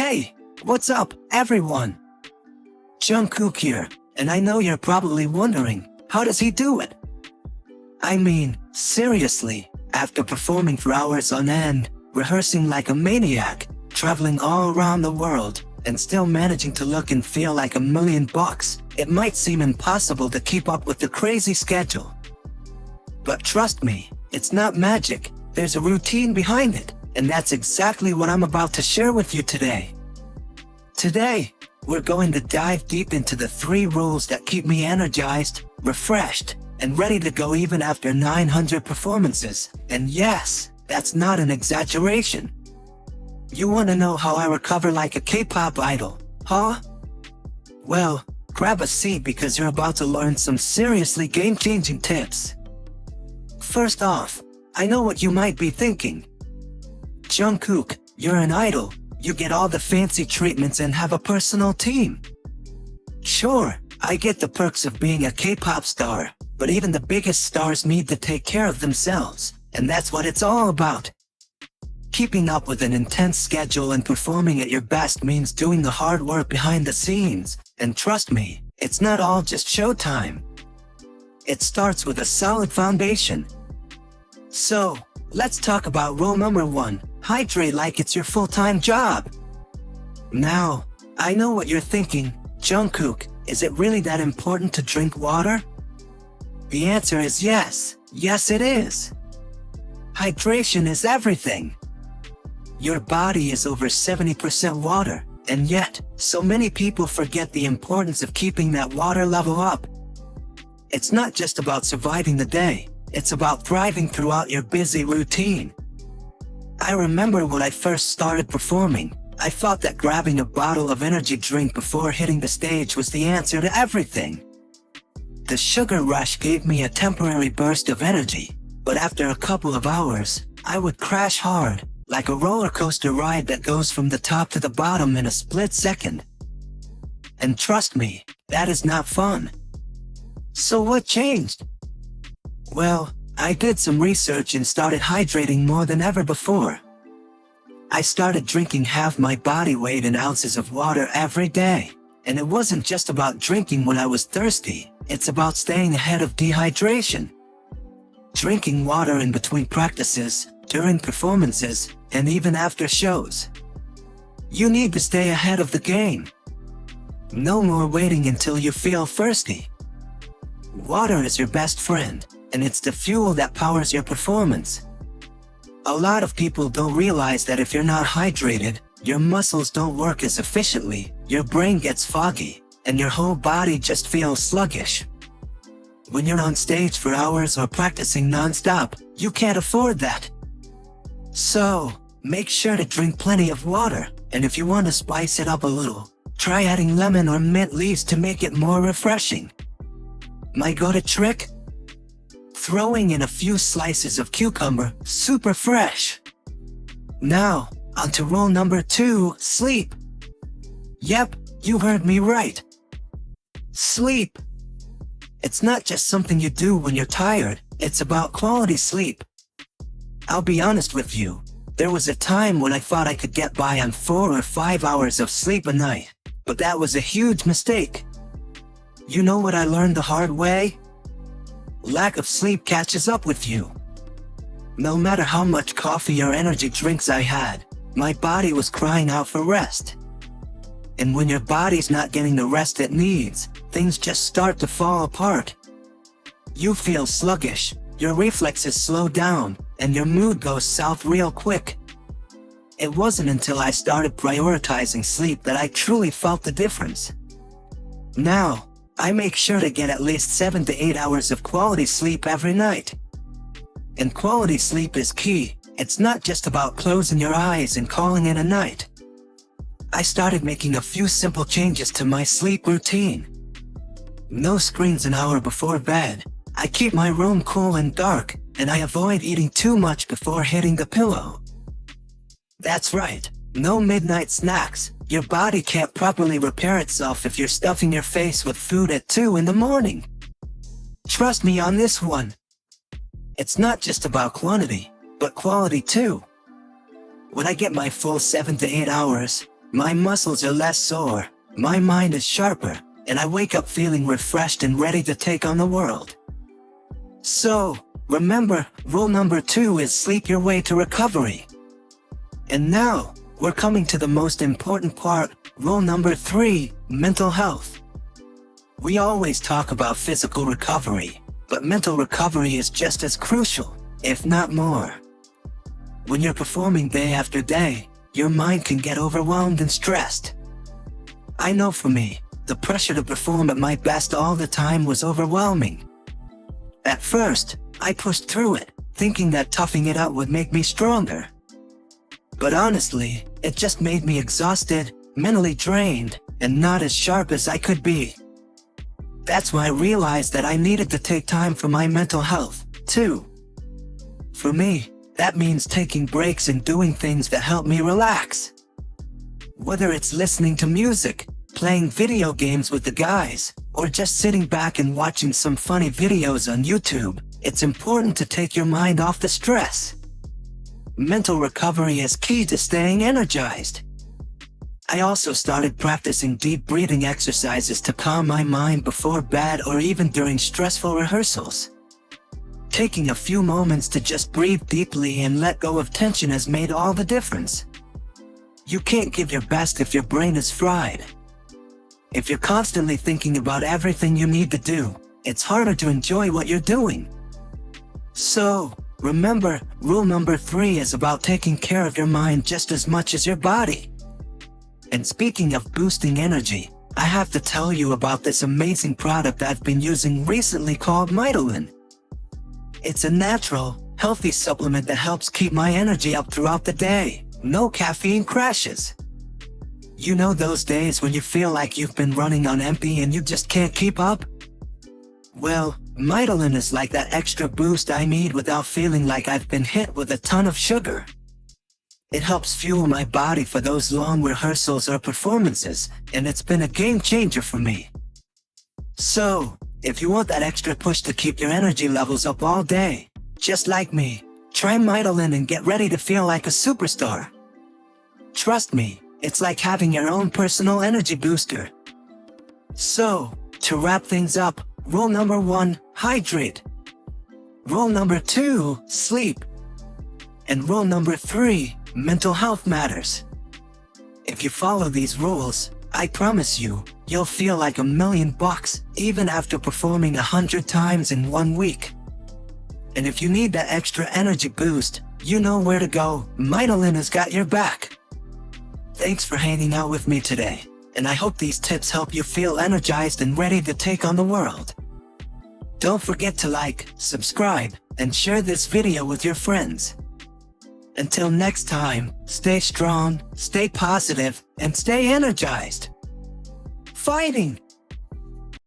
Hey, what's up, everyone? Jungkook here, and I know you're probably wondering, how does he do it? I mean, seriously, after performing for hours on end, rehearsing like a maniac, traveling all around the world, and still managing to look and feel like $1,000,000, it might seem impossible to keep up with the crazy schedule. But trust me, it's not magic. There's a routine behind it, and that's exactly what I'm about to share with you today. Today, we're going to dive deep into the 3 rules that keep me energized, refreshed, and ready to go even after 900 performances. And yes, that's not an exaggeration. You want to know how I recover like a K-pop idol, huh? Well, grab a seat because you're about to learn some seriously game-changing tips. First off, I know what you might be thinking. Jungkook, you're an idol. You get all the fancy treatments and have a personal team. Sure, I get the perks of being a K-pop star, but even the biggest stars need to take care of themselves, and that's what it's all about. Keeping up with an intense schedule and performing at your best means doing the hard work behind the scenes, and trust me, it's not all just showtime. It starts with a solid foundation. So, let's talk about rule number 1, hydrate like it's your full-time job. Now, I know what you're thinking, Jungkook, is it really that important to drink water? The answer is yes, yes it is. Hydration is everything. Your body is over 70% water, and yet, so many people forget the importance of keeping that water level up. It's not just about surviving the day, it's about thriving throughout your busy routine. I remember when I first started performing, I thought that grabbing a bottle of energy drink before hitting the stage was the answer to everything. The sugar rush gave me a temporary burst of energy, but after a couple of hours, I would crash hard, like a roller coaster ride that goes from the top to the bottom in a split second. And trust me, that is not fun. So what changed? Well, I did some research and started hydrating more than ever before. I started drinking half my body weight in ounces of water every day. And it wasn't just about drinking when I was thirsty, it's about staying ahead of dehydration. Drinking water in between practices, during performances, and even after shows. You need to stay ahead of the game. No more waiting until you feel thirsty. Water is your best friend, and it's the fuel that powers your performance. A lot of people don't realize that if you're not hydrated, your muscles don't work as efficiently, your brain gets foggy, and your whole body just feels sluggish. When you're on stage for hours or practicing non-stop, you can't afford that. So, make sure to drink plenty of water, and if you want to spice it up a little, try adding lemon or mint leaves to make it more refreshing. My go-to trick? Throwing in a few slices of cucumber, super fresh. Now, onto rule number 2, sleep. Yep, you heard me right. Sleep. It's not just something you do when you're tired, it's about quality sleep. I'll be honest with you, there was a time when I thought I could get by on 4 or 5 hours of sleep a night, but that was a huge mistake. You know what I learned the hard way? Lack of sleep catches up with you. No matter how much coffee or energy drinks I had, my body was crying out for rest. And when your body's not getting the rest it needs, things just start to fall apart. You feel sluggish, your reflexes slow down, and your mood goes south real quick. It wasn't until I started prioritizing sleep that I truly felt the difference. Now, I make sure to get at least 7 to 8 hours of quality sleep every night. And quality sleep is key. It's not just about closing your eyes and calling it a night. I started making a few simple changes to my sleep routine. No screens an hour before bed. I keep my room cool and dark, and I avoid eating too much before hitting the pillow. That's right, no midnight snacks. Your body can't properly repair itself if you're stuffing your face with food at 2 in the morning. Trust me on this one. It's not just about quantity, but quality too. When I get my full 7 to 8 hours, my muscles are less sore, my mind is sharper, and I wake up feeling refreshed and ready to take on the world. So, remember, rule number 2 is sleep your way to recovery. And now, we're coming to the most important part, rule number 3, mental health. We always talk about physical recovery, but mental recovery is just as crucial, if not more. When you're performing day after day, your mind can get overwhelmed and stressed. I know for me, the pressure to perform at my best all the time was overwhelming. At first, I pushed through it, thinking that toughing it out would make me stronger. But honestly, it just made me exhausted, mentally drained, and not as sharp as I could be. That's when I realized that I needed to take time for my mental health, too. For me, that means taking breaks and doing things that help me relax. Whether it's listening to music, playing video games with the guys, or just sitting back and watching some funny videos on YouTube, it's important to take your mind off the stress. Mental recovery is key to staying energized. I also started practicing deep breathing exercises to calm my mind before bed or even during stressful rehearsals. Taking a few moments to just breathe deeply and let go of tension has made all the difference. You can't give your best if your brain is fried. If you're constantly thinking about everything you need to do, it's harder to enjoy what you're doing. So, remember, rule number 3 is about taking care of your mind just as much as your body. And speaking of boosting energy, I have to tell you about this amazing product I've been using recently called MITOLYN. It's a natural, healthy supplement that helps keep my energy up throughout the day. No caffeine crashes. You know those days when you feel like you've been running on empty and you just can't keep up? Well, MITOLYN is like that extra boost I need without feeling like I've been hit with a ton of sugar. It helps fuel my body for those long rehearsals or performances, and it's been a game changer for me. So, if you want that extra push to keep your energy levels up all day, just like me, try MITOLYN and get ready to feel like a superstar. Trust me, it's like having your own personal energy booster. So, to wrap things up, rule number 1, hydrate. Rule number 2, sleep. And rule number 3, mental health matters. If you follow these rules, I promise you, you'll feel like $1,000,000 even after performing 100 times in 1 week. And if you need that extra energy boost, you know where to go. MITOLYN has got your back. Thanks for hanging out with me today, and I hope these tips help you feel energized and ready to take on the world. Don't forget to like, subscribe, and share this video with your friends. Until next time, stay strong, stay positive, and stay energized. Fighting!